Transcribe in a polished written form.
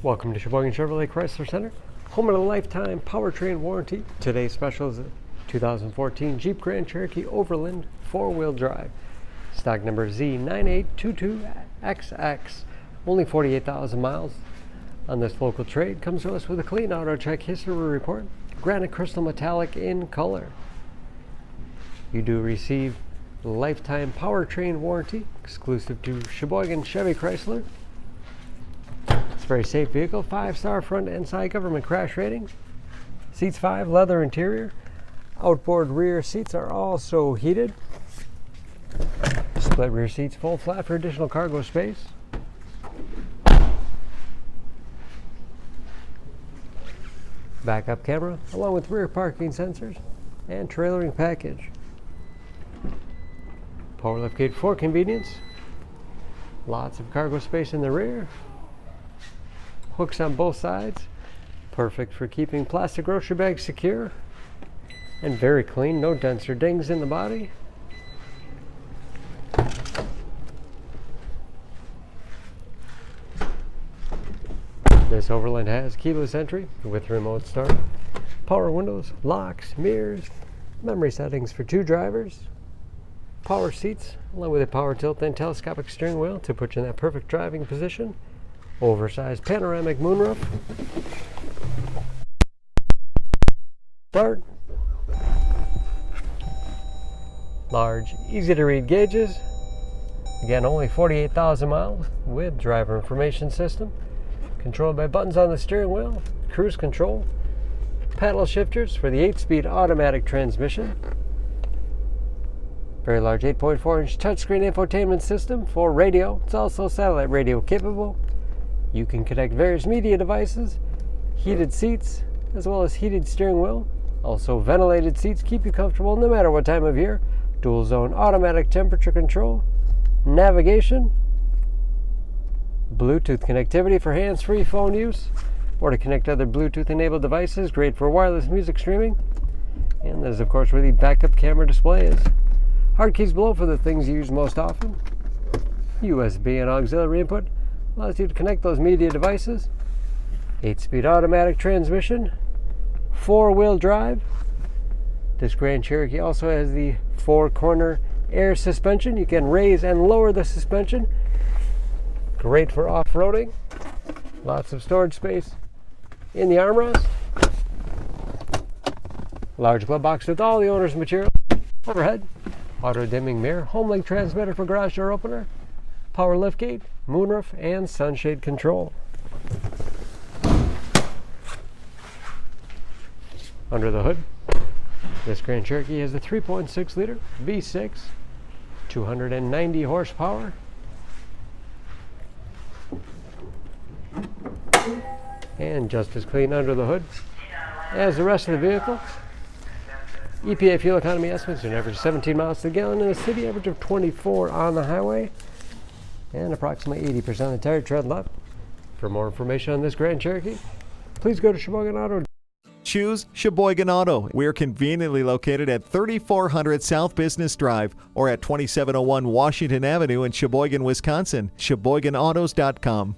Welcome to Sheboygan Chevrolet Chrysler Center, home of the lifetime powertrain warranty. Today's special is a 2014 Jeep Grand Cherokee Overland 4-wheel drive. Stock number Z9822XX. Only 48,000 miles on this local trade. Comes to us with a clean auto check history report. Granite Crystal Metallic in color. You do receive lifetime powertrain warranty exclusive to Sheboygan Chevy Chrysler. It's a very safe vehicle. 5-star front and side government crash rating. Seats 5, leather interior. Outboard rear seats are also heated. Split rear seats, full flat for additional cargo space. Backup camera along with rear parking sensors and trailering package. Power liftgate for convenience. Lots of cargo space in the rear. Hooks on both sides. Perfect for keeping plastic grocery bags secure. And very clean, no dents or dings in the body. This Overland has keyless entry with remote start, power windows, locks, mirrors, memory settings for 2 drivers, power seats, along with a power tilt and telescopic steering wheel to put you in that perfect driving position, oversized panoramic moonroof, start, large, easy to read gauges, again only 48,000 miles with driver information system, controlled by buttons on the steering wheel, cruise control, paddle shifters for the 8-speed automatic transmission, very large 8.4-inch touchscreen infotainment system for radio. It's also satellite radio capable. You can connect various media devices, heated seats, as well as heated steering wheel. Also ventilated seats keep you comfortable no matter what time of year. Dual zone automatic temperature control, navigation, Bluetooth connectivity for hands-free phone use or to connect other Bluetooth-enabled devices. Great for wireless music streaming. And there's, of course, where the backup camera display is. Hard keys below for the things you use most often. USB and auxiliary input allows you to connect those media devices. 8-speed automatic transmission. 4-wheel drive. This Grand Cherokee also has the 4-corner air suspension. You can raise and lower the suspension. Great for off-roading. Lots of storage space in the armrest. Large glove box with all the owner's material. Overhead. Auto-dimming mirror. Home-link transmitter for garage door opener. Power liftgate, moonroof, and sunshade control. Under the hood, this Grand Cherokee has a 3.6-liter V6, 290 horsepower. And just as clean under the hood as the rest of the vehicle. EPA fuel economy estimates an average 17 miles to the gallon in the city, average of 24 on the highway, and approximately 80% of the tire tread left. For more information on this Grand Cherokee, please go to Sheboygan Auto. Choose Sheboygan Auto. We're conveniently located at 3400 South Business Drive or at 2701 Washington Avenue in Sheboygan, Wisconsin. SheboyganAutos.com.